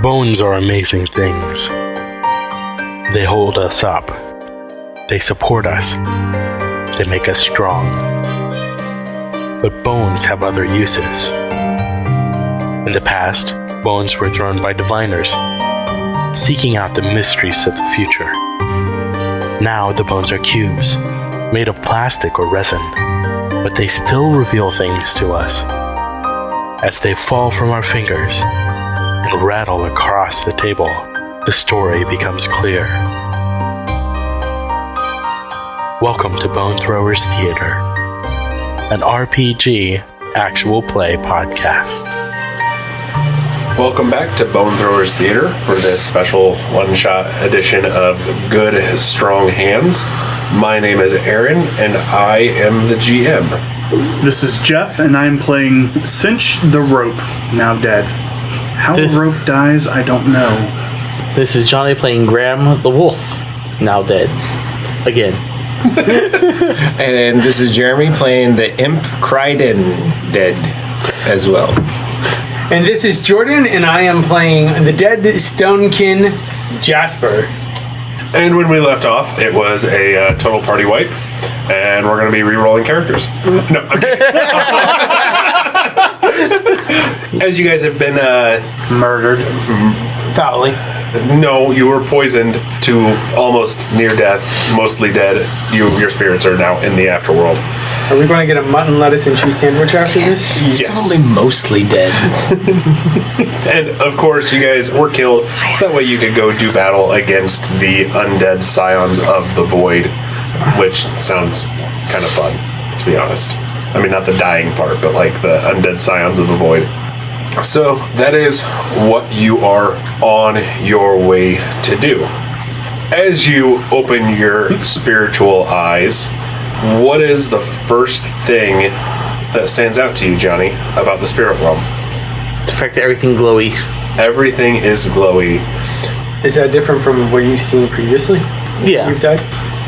Bones are amazing things. They hold us up. They support us. They make us strong. But bones have other uses. In the past, bones were thrown by diviners, seeking out the mysteries of the future. Now the bones are cubes, made of plastic or resin, but they still reveal things to us. As they fall from our fingers and rattle across the table, the story becomes clear. Welcome to Bone Throwers Theater, an RPG actual play podcast. Welcome back to Bone Throwers Theater for this special one-shot edition of Good Strong Hands. My name is Aaron, and I am the GM. This is Jeff, and I'm playing Cinch the Rope, now dead. How the rope dies, I don't know. This is Johnny playing Graham the Wolf, now dead. Again. And this is Jeremy playing the Imp Kryden, dead as well. And this is Jordan, and I am playing the dead stonekin Jasper. And when we left off, it was a total party wipe, and we're going to be re-rolling characters. No, I'm kidding. As you guys have been Murdered. Foully. No, you were poisoned to almost near death, mostly dead. Your spirits are now in the afterworld. Are we going to get a mutton, lettuce, and cheese sandwich after this? Yes. Only mostly dead. And of course, you guys were killed, so that way you could go do battle against the undead scions of the void, which sounds kind of fun, to be honest. I mean, not the dying part, but like the undead scions of the void. So that is what you are on your way to do. As you open your spiritual eyes, what is the first thing that stands out to you, Johnny, about the spirit realm? The fact that everything glowy. Everything is glowy. Is that different from what you've seen previously? Yeah. You've died?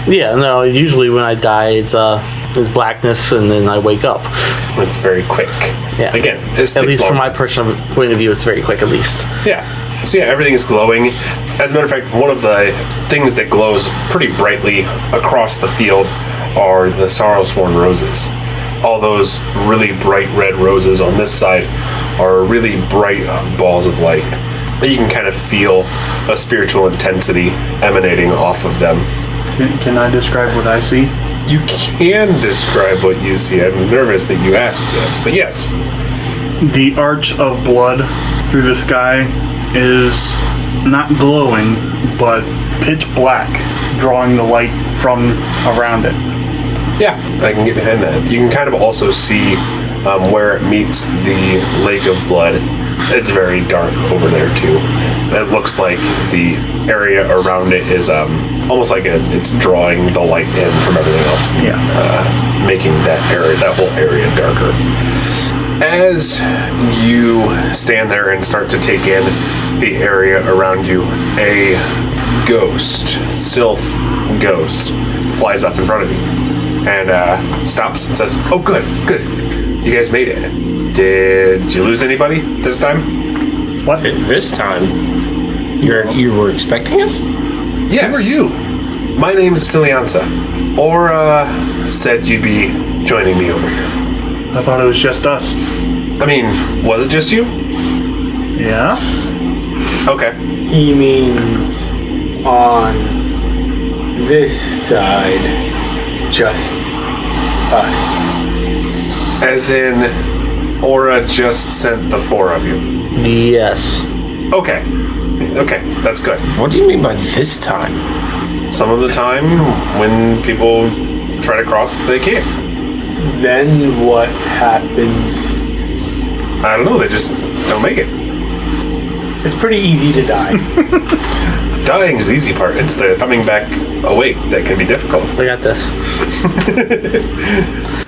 Yeah, no, usually when I die, it's blackness, and then I wake up. It's very quick. Yeah. Again, it At least takes from my longer. personal point of view, it's very quick, at least. Yeah. So yeah, everything is glowing. As a matter of fact, one of the things that glows pretty brightly across the field are the sorrow-sworn roses. All those really bright red roses on this side are really bright balls of light. You can kind of feel a spiritual intensity emanating off of them. Can I describe what I see? You can describe what you see. I'm nervous that you asked this, but yes. The arch of blood through the sky is not glowing, but pitch black, drawing the light from around it. Yeah, I can get behind that. You can kind of also see where it meets the lake of blood. It's very dark over there too. It looks like the area around it is almost like it's drawing the light in from everything else. Yeah. Making that whole area darker. As you stand there and start to take in the area around you, a sylph ghost, flies up in front of you and stops and says, "Oh, good. You guys made it. Did you lose anybody this time?" What? This time? You were expecting us? Yes. Who are you? My name's Cilianza. Aura said you'd be joining me over here. I thought it was just us. I mean, was it just you? Yeah? Okay. He means on this side, just us. As in, Aura just sent the four of you. Yes. Okay, that's good. What do you mean by this time? Some of the time, when people try to cross, they can't. Then what happens? I don't know, they just don't make it. It's pretty easy to die. Dying's the easy part. It's the coming back awake that can be difficult. I got this.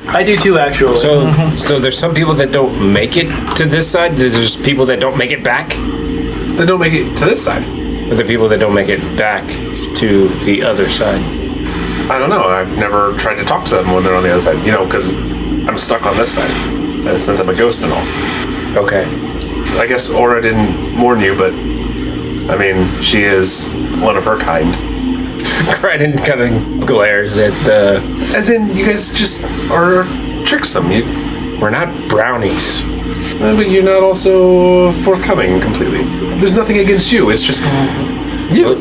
I do too, actually. So there's some people that don't make it to this side. There's people that don't make it back. They don't make it to this side. Or the people that don't make it back to the other side. I don't know. I've never tried to talk to them when they're on the other side. Because I'm stuck on this side. Since I'm a ghost and all. Okay. I guess Aura didn't warn you, but I mean, she is one of her kind. Kryden kind of glares at the... As in, you guys just are tricksome. We're not brownies. But you're not also forthcoming completely. There's nothing against you. It's just...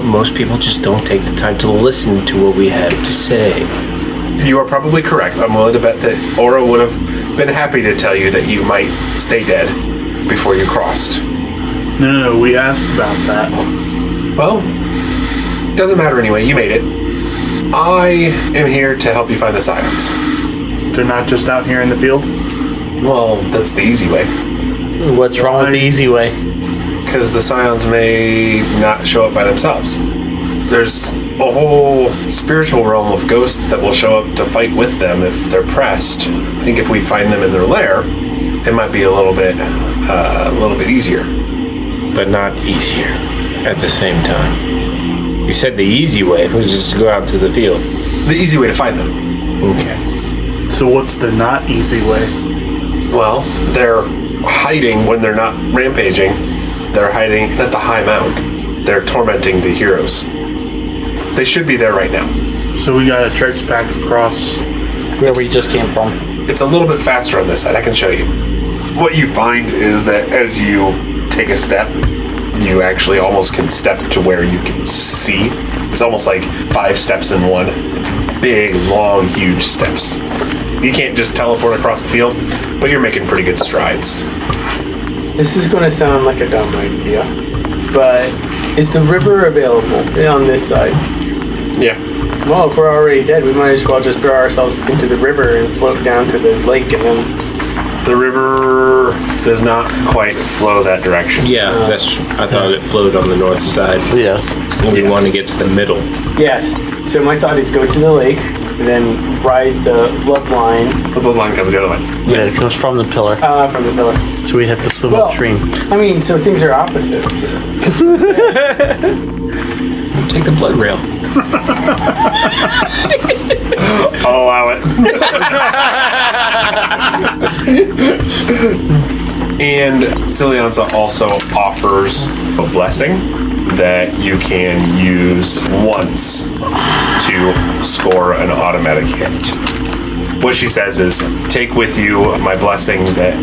Most people just don't take the time to listen to what we have to say. You are probably correct. I'm willing to bet that Aura would have been happy to tell you that you might stay dead before you crossed. No, we asked about that. Well, doesn't matter anyway. You made it. I am here to help you find the Scions. They're not just out here in the field? Well, that's the easy way. What's wrong with the easy way? Because the Scions may not show up by themselves. There's a whole spiritual realm of ghosts that will show up to fight with them if they're pressed. I think if we find them in their lair, it might be a little bit easier. But not easier at the same time. You said the easy way was just to go out to the field. The easy way to find them. Okay. So what's the not easy way? Well, they're hiding when they're not rampaging. They're hiding at the High Mound. They're tormenting the heroes. They should be there right now. So we gotta traipse back across Where we just came from. It's a little bit faster on this side. I can show you. What you find is that as you take a step, you actually almost can step to where you can see. It's almost like 5 steps in one. It's big, long, huge steps. You can't just teleport across the field, but you're making pretty good strides. This is going to sound like a dumb idea, but is the river available on this side? Yeah. Well, if we're already dead, we might as well just throw ourselves into the river and float down to the lake and then... The river does not quite flow that direction. Yeah, I thought it flowed on the north side. Yeah. We want to get to the middle. Yes. So my thought is go to the lake, and then ride the bloodline. The bloodline comes the other way. Yeah, it comes from the pillar. From the pillar. So we have to swim Well, upstream. I mean, so things are opposite. Take the blood rail. I'll allow it. And Cilianza also offers a blessing that you can use once to score an automatic hit. What she says is, take with you my blessing that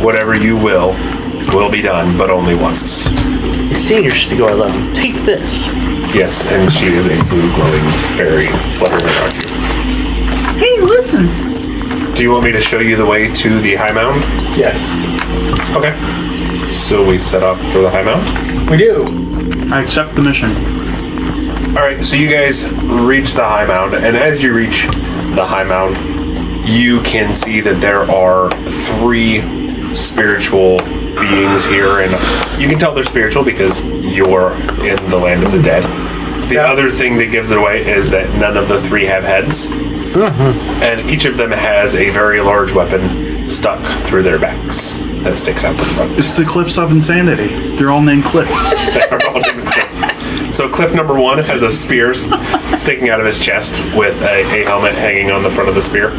whatever you will be done, but only once. It's dangerous to go alone. Take this. Yes, and she is a blue glowing fairy fluttering around you. Hey, listen! Do you want me to show you the way to the High Mound? Yes. Okay. So we set off for the High Mound? We do. I accept the mission. Alright, so you guys reach the High Mound, and as you reach the High Mound, you can see that there are 3 spiritual beings here, and you can tell they're spiritual because you're in the land of the dead. The other thing that gives it away is that none of the 3 have heads, and each of them has a very large weapon stuck through their backs that sticks out the front. It's the Cliffs of Insanity. They're all named Cliff. They're all named Cliff. So Cliff number 1 has a spear sticking out of his chest with a helmet hanging on the front of the spear.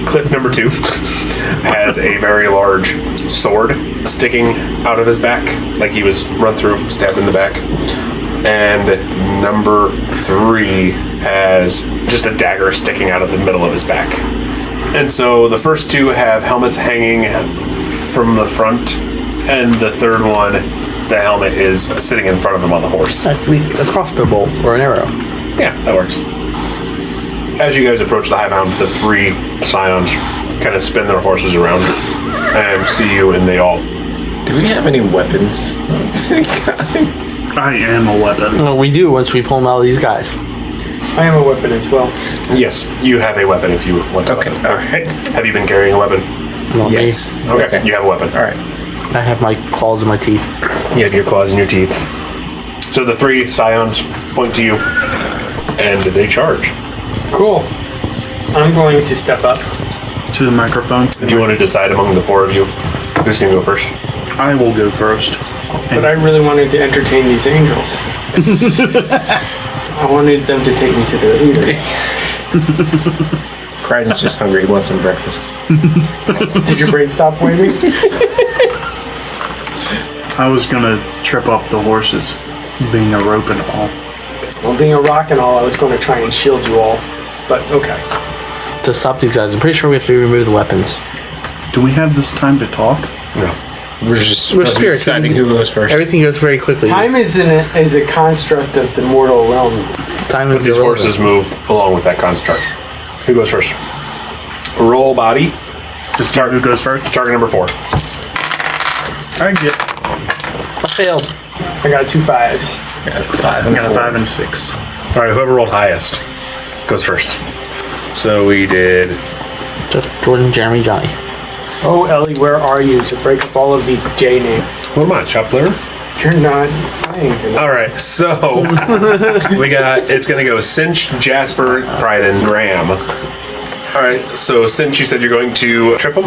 Cliff number 2 has a very large sword sticking out of his back, like he was run through, stabbed in the back. And number 3 has just a dagger sticking out of the middle of his back. And so the first 2 have helmets hanging from the front, and the third one, the helmet is sitting in front of him on the horse. A crossbow bolt or an arrow. Yeah, that works. As you guys approach the High Mound, the 3 Scions kind of spin their horses around and see you, and they all... Do we have any weapons? I am a weapon. Well, we do once we pull them out of these guys. I am a weapon as well. Yes, you have a weapon if you want to. Okay, alright. Have you been carrying a weapon? Not me. Yes. Okay, you have a weapon. Alright. I have my claws and my teeth. You have your claws in your teeth. So the 3 Scions point to you, and they charge. Cool. I'm going to step up. To the microphone. Do you want to decide among the 4 of you who's going to go first? I will go first. But I really wanted to entertain these angels. I wanted them to take me to their leaders. Kryden's just hungry. He wants some breakfast. Did your brain stop waiting? I was gonna trip up the horses. Being a rope and all. Well, being a rock and all, I was going to try and shield you all. But okay. To stop these guys, I'm pretty sure we have to remove the weapons. Do we have this time to talk? No. We're spirits. deciding who goes first. Everything goes very quickly. Time is a construct of the mortal realm. Time But is these irrelevant. horses move along with that construct. Who goes first? Roll body. To start who goes first? Target number 4. I get. I failed. I got 2 5s. Yeah, 5 I and got a 4. 5 and a 6. All right, whoever rolled highest goes first. So we did. Just Jordan, Jeremy, Johnny. Oh, Ellie, where are you to break up all of these J names? What am I, chopped liver? You're not playing. All right, so we got. It's gonna go Cinch, Jasper, Kryden, Graham. All right, so Cinch, you said you're going to trip him.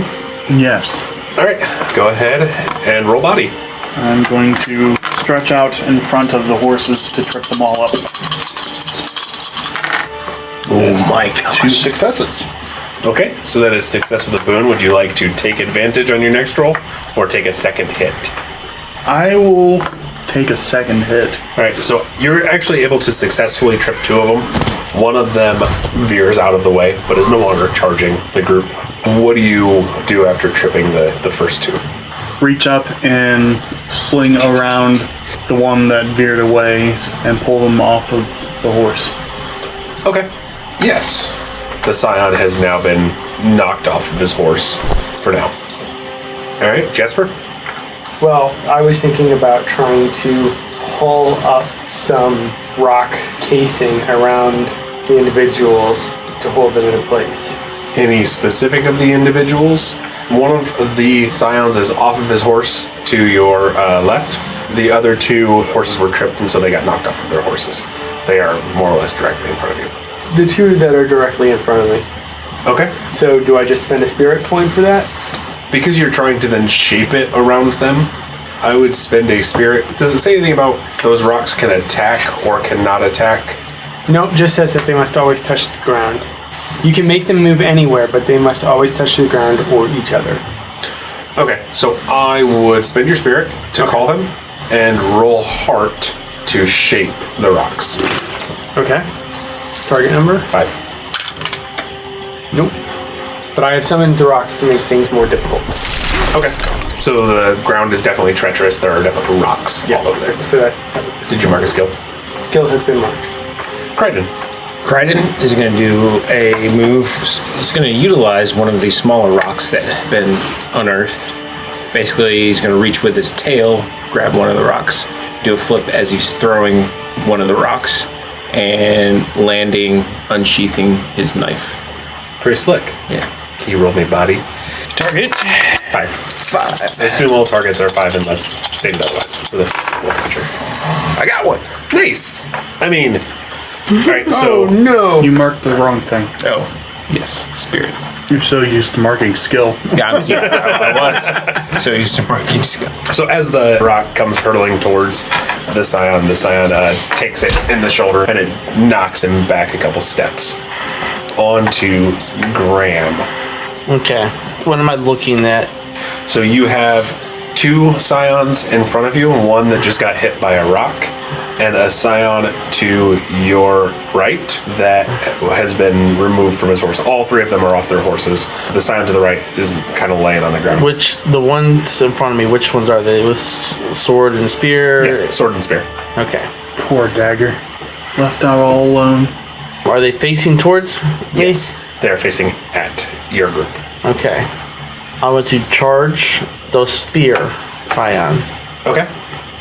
Yes. All right, go ahead and roll body. I'm going to stretch out in front of the horses to trip them all up. Oh my gosh. 2 successes. Okay, so that is success with a boon. Would you like to take advantage on your next roll, or take a second hit? I will take a second hit. All right, so you're actually able to successfully trip 2 of them. One of them veers out of the way, but is no longer charging the group. What do you do after tripping the first 2? Reach up and sling around the one that veered away and pull them off of the horse. Okay. Yes. The Scion has now been knocked off of his horse for now. All right, Jasper? Well, I was thinking about trying to haul up some rock casing around the individuals to hold them in place. Any specific of the individuals? One of the Scions is off of his horse to your left. The other 2 horses were tripped, and so they got knocked off of their horses. They are more or less directly in front of you. The 2 that are directly in front of me. Okay. So do I just spend a spirit point for that? Because you're trying to then shape it around them, I would spend a spirit. Does it say anything about those rocks can attack or cannot attack? Nope, just says that they must always touch the ground. You can make them move anywhere, but they must always touch the ground or each other. Okay, so I would spend your spirit to call them and roll heart to shape the rocks. Okay. Target number? 5. Nope. But I have summoned the rocks to make things more difficult. Okay. So the ground is definitely treacherous. There are definitely rocks all over there. So that was the Did you mark a skill? skill has been marked. Kryden. Kryden is going to do a move. He's going to utilize one of these smaller rocks that have been unearthed. Basically, he's going to reach with his tail, grab one of the rocks, do a flip as he's throwing one of the rocks, and landing, unsheathing his knife. Pretty slick. Yeah. Can you roll me body? Target. 5. 5. I assume all targets are 5 unless stated otherwise. For the feature. I got one. Nice. I mean, all right. So Oh no! You marked the wrong thing. Oh, yes. Spirit. You're so used to marking skill. Yeah, I was. So he's marking skill. So as the rock comes hurtling towards the Scion takes it in the shoulder and it knocks him back a couple steps. On to Graham. Okay. What am I looking at? So you have 2 Scions in front of you, one that just got hit by a rock, and a Scion to your right that has been removed from his horse. All 3 of them are off their horses. The Scion to the right is kind of laying on the ground. The ones in front of me, which ones are they? With sword and spear? Yeah, sword and spear. Okay. Poor dagger. Left out all alone. Are they facing towards me? Yes. They're facing at your group. Okay. I want to charge the spear Scion Okay.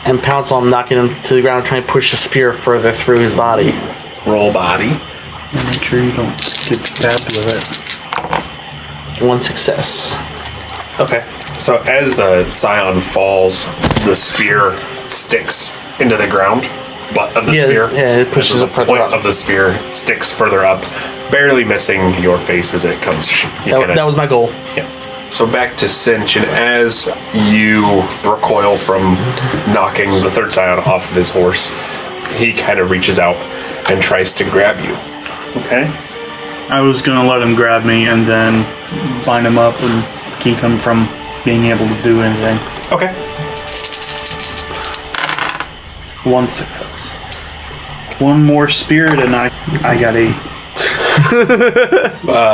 and pounce on him, knocking him to the ground, trying to push the spear further through his body. Roll body. And make sure you don't get stabbed with it. 1 success. Okay. So as the Scion falls, the spear sticks into the ground. Butt of the spear. Yeah, it pushes the it further point up. of the spear sticks further up, barely missing your face as it comes. That was my goal. Yeah. So back to Cinch, and as you recoil from knocking the 3rd Scion off of his horse, he kind of reaches out and tries to grab you. Okay. I was gonna let him grab me and then bind him up and keep him from being able to do anything. Okay. 1 success. One more spirit and I got 8.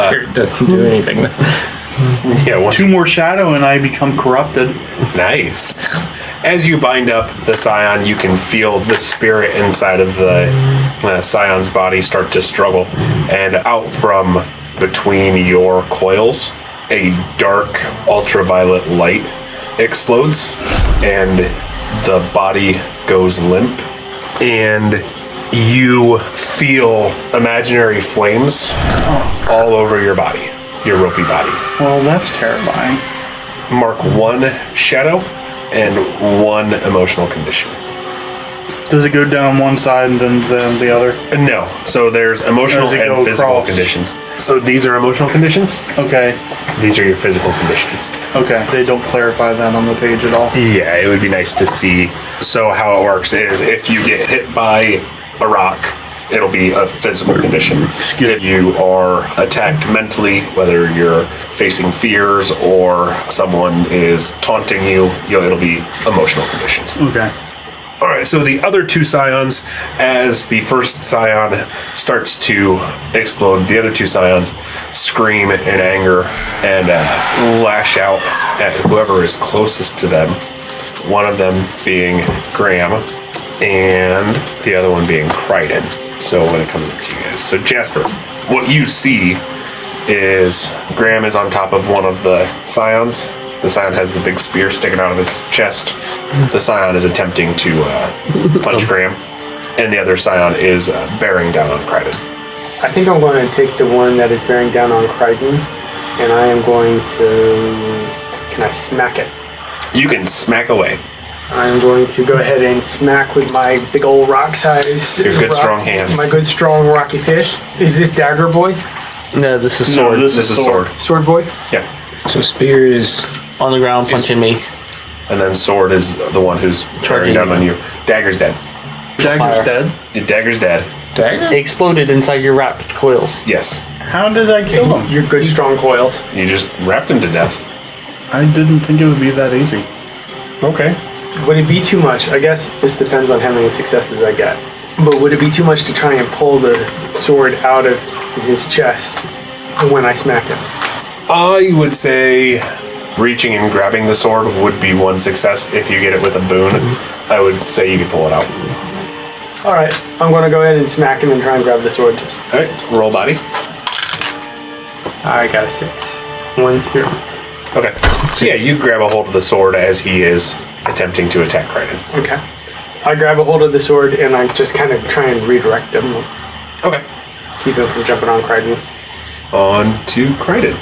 Spirit doesn't do anything. Yeah, 2 more shadow and I become corrupted. nice. As you bind up the scion, you can feel the spirit inside of the scion's body start to struggle. And out from between your coils, a dark ultraviolet light explodes. And the body goes limp. And you feel imaginary flames all over your body, your ropey body. Well, that's terrifying. Mark 1 shadow and 1 emotional condition. Does it go down one side and then the other? No. So there's emotional Or does it and go physical across? conditions. So these are emotional conditions. Okay. These are your physical conditions. Okay. They don't clarify that on the page at all. Yeah, it would be nice to see. So how it works is if you get hit by a rock, it'll be a physical condition. If you are attacked mentally, whether you're facing fears or someone is taunting you, it'll be emotional conditions. Okay. All right, so the other 2 scions, as the first scion starts to explode, the other 2 scions scream in anger and lash out at whoever is closest to them. One of them being Graham, and the other one being Kryden. So when it comes up to you guys. So Jasper, what you see is Graham is on top of one of the scions. The scion has the big spear sticking out of his chest. The scion is attempting to punch Graham. And the other scion is bearing down on Kryden. I think I'm going to take the one that is bearing down on Kryden, and I am going to... Can I smack it? You can smack away. I'm going to go ahead and smack with my big old rock-sized... Your good strong hands. My good strong rocky fist. Is this dagger boy? No, this is sword. No, This is sword. Sword boy? Yeah. So spear is On the ground punching me. And then sword is the one who's bearing down on you. Dagger's dead. Dagger's Fire. dead. Your dagger's dead. dagger. It exploded inside your wrapped coils. Yes. How did I kill him? Your good strong coils. You just wrapped him to death. I didn't think it would be that easy. Okay. Would it be too much? I guess this depends on how many successes I get. But would it be too much to try and pull the sword out of his chest when I smack him? I would say reaching and grabbing the sword would be 1 success. If you get it with a boon, I would say you could pull it out. Alright, I'm going to go ahead and smack him and try and grab the sword. Alright, roll body. I got a 6. 1 spirit. Okay. So yeah, you grab a hold of the sword as he is attempting to attack Kryden. Okay. I grab a hold of the sword and I just kind of try and redirect him. Okay. Keep him from jumping on Kryden. On to Kryden.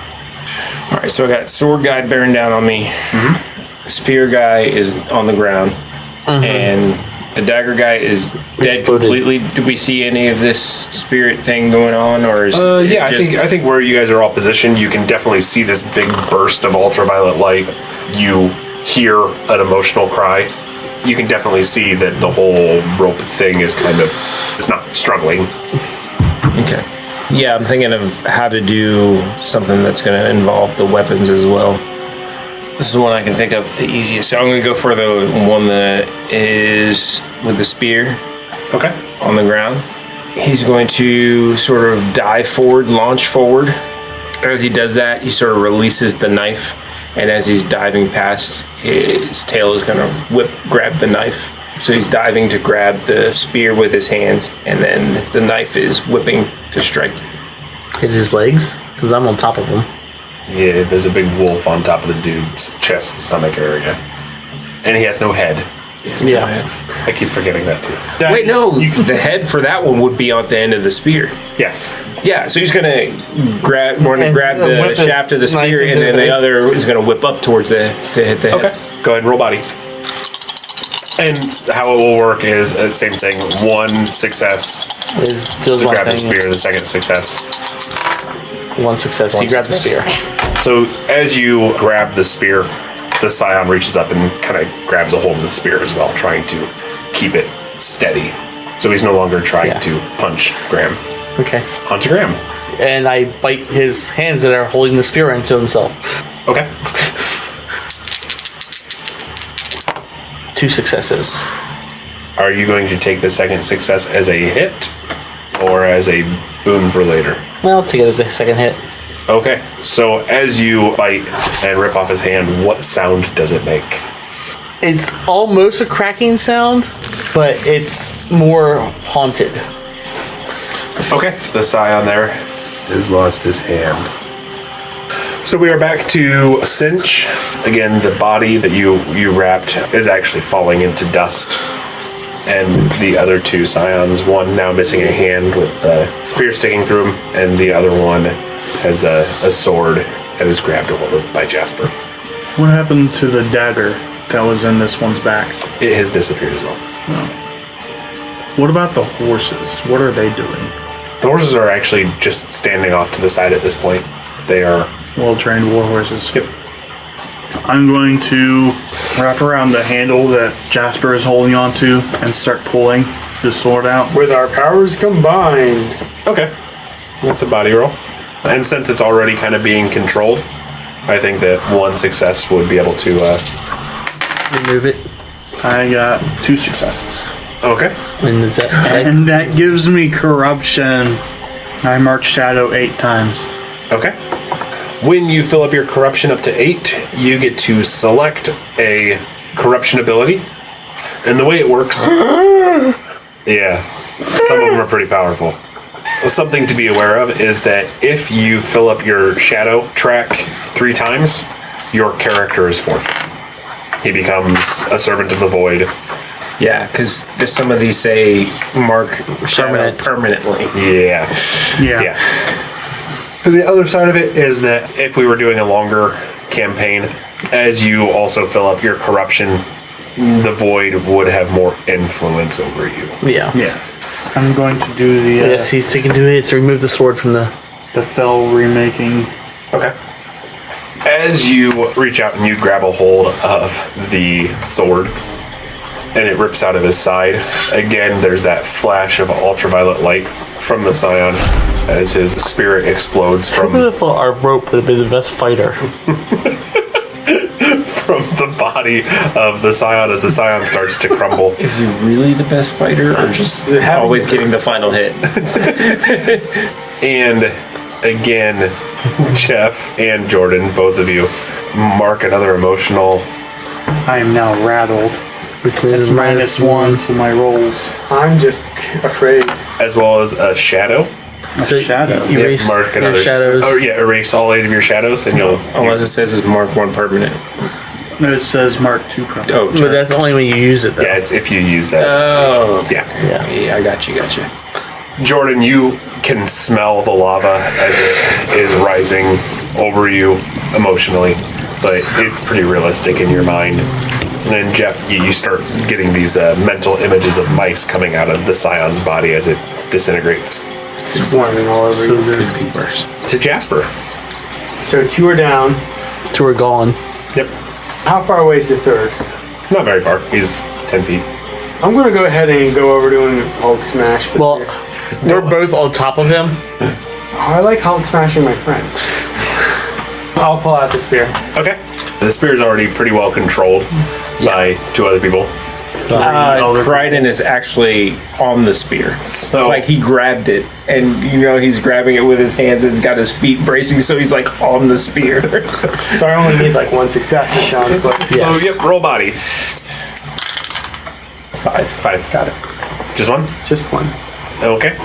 All right, so I got sword guy bearing down on me. Spear guy is on the ground, and the dagger guy is dead Exploded. completely. Do we see any of this spirit thing going on, or is it Yeah, just, I think where you guys are all positioned, you can definitely see this big burst of ultraviolet light. You hear an emotional cry. You can definitely see that the whole rope thing is it's not struggling. Okay. Yeah, I'm thinking of how to do something that's going to involve the weapons as well. This is one I can think of the easiest. So I'm going to go for the one that is with the spear Okay. on the ground. He's going to sort of dive forward, launch forward. As he does that, he sort of releases the knife, and as he's diving past, his tail is going to grab the knife. So he's diving to grab the spear with his hands, and then the knife is whipping to strike. Hit his legs, because I'm on top of him. Yeah, there's a big wolf on top of the dude's chest, stomach area. And he has no head. Yeah. I keep forgetting that too. Wait, no, the head for that one would be on the end of the spear. Yes. Yeah, so he's gonna grab the whip his shaft of the spear, knife and then into the the- other is gonna whip up towards to hit the head. Okay. Go ahead and roll body. And how it will work is the same thing. 1 success Is deals to one grab the thing. spear, the second success. 1 success. You grab the spear. So as you grab the spear, the scion reaches up and kind of grabs a hold of the spear as well, trying to keep it steady. So he's no longer trying to punch Graham. Okay. Onto Graham. And I bite his hands that are holding the spear into himself. Okay. 2 successes. Are you going to take the second success as a hit or as a boon for later? Well, I'll take it as a second hit. Okay, so as you bite and rip off his hand, what sound does it make? It's almost a cracking sound, but it's more haunted. Okay, the scion there has lost his hand. So we are back to Cinch. Again, the body that you wrapped is actually falling into dust. And the other two scions, one now missing a hand with a spear sticking through him, and the other one has a sword that is grabbed a hold of by Jasper. What happened to the dagger that was in this one's back? It has disappeared as well. What about the horses? What are they doing? The horses are actually just standing off to the side at this point. They are... Well-trained war horses. Yep. I'm going to wrap around the handle that Jasper is holding onto and start pulling the sword out. With our powers combined. Okay. That's a body roll. And since it's already kind of being controlled, I think that one success would be able to... Remove it. I got 2 successes. Okay. And is that And that gives me corruption. I marked shadow 8 times. Okay. When you fill up your corruption up to 8, you get to select a corruption ability. And the way it works... yeah. Some of them are pretty powerful. Something to be aware of is that if you fill up your shadow track 3 times, your character is forfeit. He becomes a servant of the void. Yeah, because some of these say mark shadow permanently. Yeah. Yeah. The other side of it is that if we were doing a longer campaign, as you also fill up your corruption, the void would have more influence over you. Yeah. Yeah. I'm going to do the Yes, he's taking 2 hits to remove the sword from the... the fell remaking. Okay. As you reach out and you grab a hold of the sword, and it rips out of his side, again, there's that flash of ultraviolet light from the scion as his spirit explodes I would from have thought our rope would have been the best fighter. the body of the scion as the scion starts to crumble. Is he really the best fighter, or just always getting the final hit? And again, Jeff and Jordan, both of you, mark another emotional. I am now rattled. Which It's means -1 to my rolls. I'm just afraid. As well as a shadow. A shadow. Erase Mark your another shadows. Oh yeah, erase all 8 of your shadows, and you'll. Unless it says it's mark 1 permanent. It says mark 2 permanent. Oh, But that's only when you use it, though. Yeah, it's if you use that. Oh. Yeah. Yeah, I got you. Jordan, you can smell the lava as it is rising over you emotionally, but it's pretty realistic in your mind. And then Jeff, you start getting these mental images of mice coming out of the scion's body as it disintegrates. Swarming all over you. Could be worse. To Jasper. So 2 are down. 2 are gone. Yep. How far away is the third? Not very far. He's 10 feet. I'm gonna go ahead and go over doing a Hulk smash. Well, we're both on top of him. I like Hulk smashing my friends. I'll pull out the spear. Okay. The spear is already pretty well controlled by 2 other people. Kryden is actually on the spear. So Like he grabbed it, and he's grabbing it with his hands. And he's got his feet bracing, so he's like on the spear. So I only need like 1 success. It sounds like. So yep, roll body. 5. Got it. Just 1? Just 1. Okay.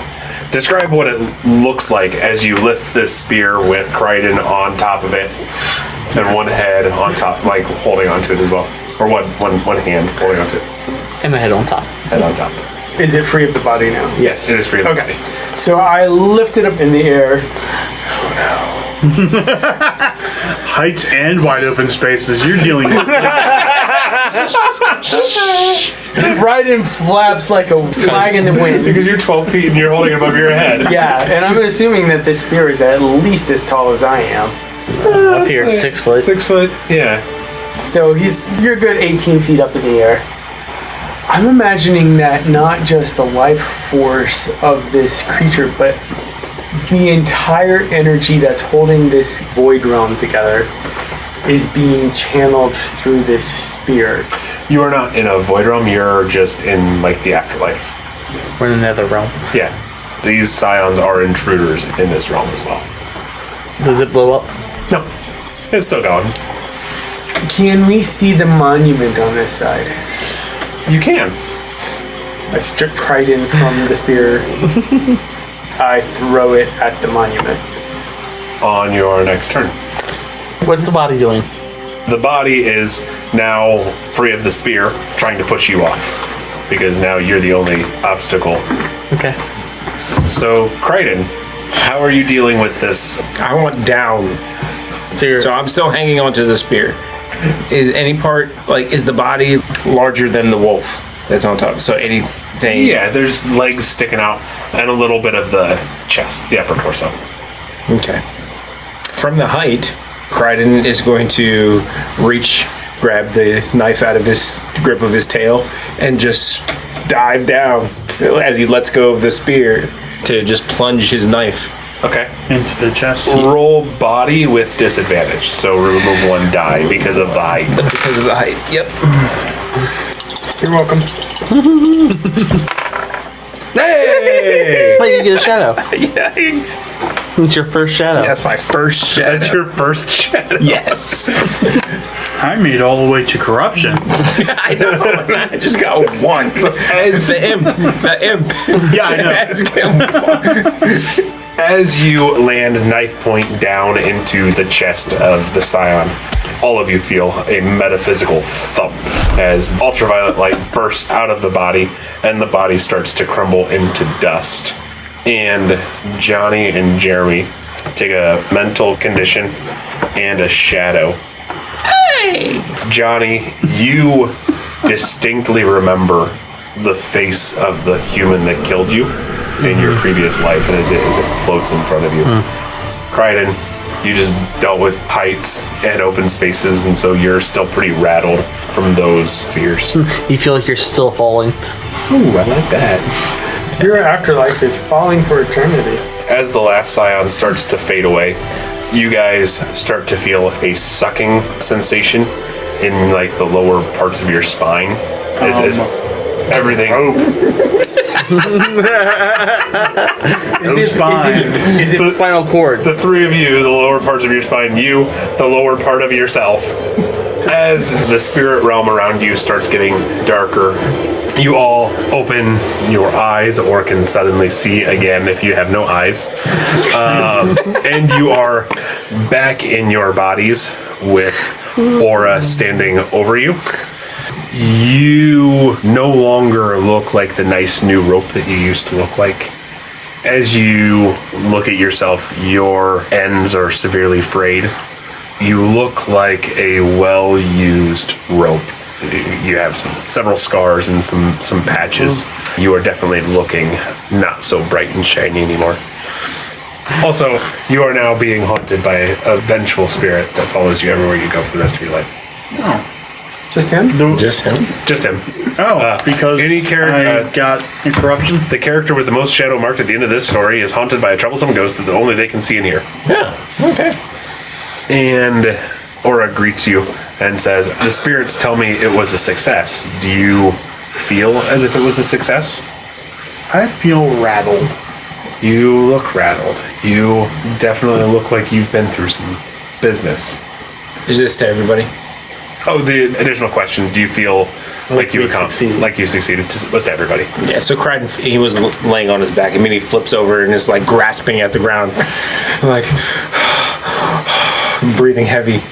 Describe what it looks like as you lift this spear with Kryden on top of it, and one head on top, like holding onto it as well, or one hand holding onto it. And my head on top. Head on top. Is it free of the body now? Yes, it is free. Okay. So I lift it up in the air. Heights and wide open spaces. You're dealing with. Right in flaps like a flag in the wind. Because you're 12 feet and you're holding it above your head. Yeah, and I'm assuming that this spear is at least as tall as I am. Up here at 6 foot. 6 foot. Yeah. So you're good 18 feet up in the air. I'm imagining that not just the life force of this creature, but the entire energy that's holding this void realm together is being channeled through this spear. You are not in a void realm. You're just in like the afterlife. We're in another realm. Yeah. These scions are intruders in this realm as well. Does it blow up? No. It's still going. Can we see the monument on this side? You can. I strip Kryden from the spear. I throw it at the monument. On your next turn. What's the body doing? The body is now free of the spear, trying to push you off. Because now you're the only obstacle. Okay. So, Kryden, how are you dealing with this? I want down. So I'm still hanging onto the spear. Is any part, like, is the body larger than the wolf that's on top? So anything... Yeah, there's legs sticking out and a little bit of the chest, the upper torso. Okay. From the height, Kryden is going to grab the knife out of his grip of his tail, and just dive down as he lets go of the spear to just plunge his knife. Okay. Into the chest. Roll body with disadvantage, so remove one die because of the height. Because of the height, yep. You're welcome. Hey! Wait, you get a shadow. Yeah. It's your first shadow. That's my first shadow. That's your first shadow. Yes. I made it all the way to corruption. I know. I just got one. So as the imp. Yeah, I know. As you land knife point down into the chest of the scion, all of you feel a metaphysical thump as ultraviolet light bursts out of the body and the body starts to crumble into dust. And Johnny and Jeremy take a mental condition and a shadow. Hey! Johnny, you distinctly remember the face of the human that killed you in your previous life as it floats in front of you. Kryden, you just dealt with heights and open spaces, and so you're still pretty rattled from those fears. You feel like you're still falling. Ooh, I like that. Your afterlife is falling for eternity. As the last scion starts to fade away, you guys start to feel a sucking sensation in like the lower parts of your spine. As everything. Is it spinal cord? The three of you, the lower parts of your spine, you, the lower part of yourself. As the spirit realm around you starts getting darker, you all open your eyes or can suddenly see again if you have no eyes. And you are back in your bodies with Aura standing over you. You no longer look like the nice new rope that you used to look like. As you look at yourself, your ends are severely frayed. You look like a well-used rope. You have several scars and some patches. You are definitely looking not so bright and shiny anymore. Also, you are now being haunted by a vengeful spirit that follows you everywhere you go for the rest of your life. Oh. Just him? Just him? Just him. Oh, because any character I got in corruption? The character with the most shadow marked at the end of this story is haunted by a troublesome ghost that only they can see and hear. Yeah. Okay. And Aura greets you and says, "The spirits tell me it was a success. Do you feel as if it was a success?" I feel rattled. You look rattled. You definitely look like you've been through some business. Is this to everybody? Oh, the additional question, do you feel like you succeeded? Like you succeeded? Was to everybody. Yeah, so Kryden, he was laying on his back, and then he flips over and is like grasping at the ground, like breathing heavy.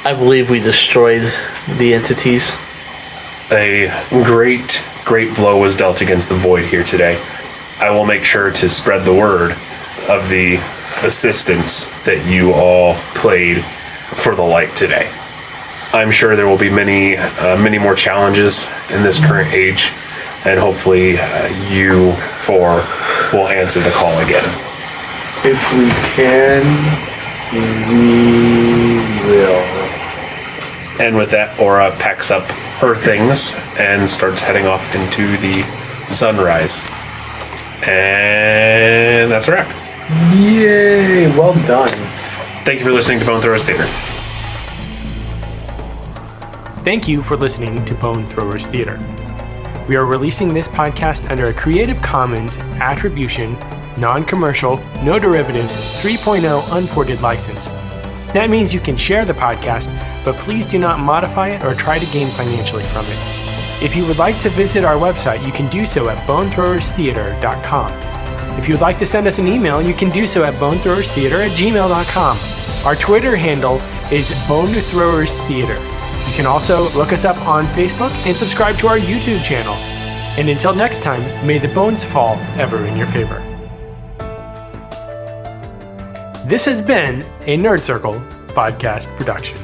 I believe we destroyed the entities. A great blow was dealt against the void here today. I will make sure to spread the word of the assistance that you all played for the light today. I'm sure there will be many more challenges in this current age, and hopefully you four will answer the call again. If we can, we will. And with that, Aura packs up her things and starts heading off into the sunrise. And that's a wrap. Yay! Well done. Thank you for listening to Bone Throwers Theater. Thank you for listening to Bone Throwers Theater. We are releasing this podcast under a Creative Commons Attribution, Non-Commercial, No Derivatives 3.0 Unported license. That means you can share the podcast, but please do not modify it or try to gain financially from it. If you would like to visit our website, you can do so at bonethrowerstheater.com. If you would like to send us an email, you can do so at bonethrowerstheater@gmail.com. Our Twitter handle is bonethrowerstheater. You can also look us up on Facebook and subscribe to our YouTube channel. And until next time, may the bones fall ever in your favor. This has been a Nerd Circle podcast production.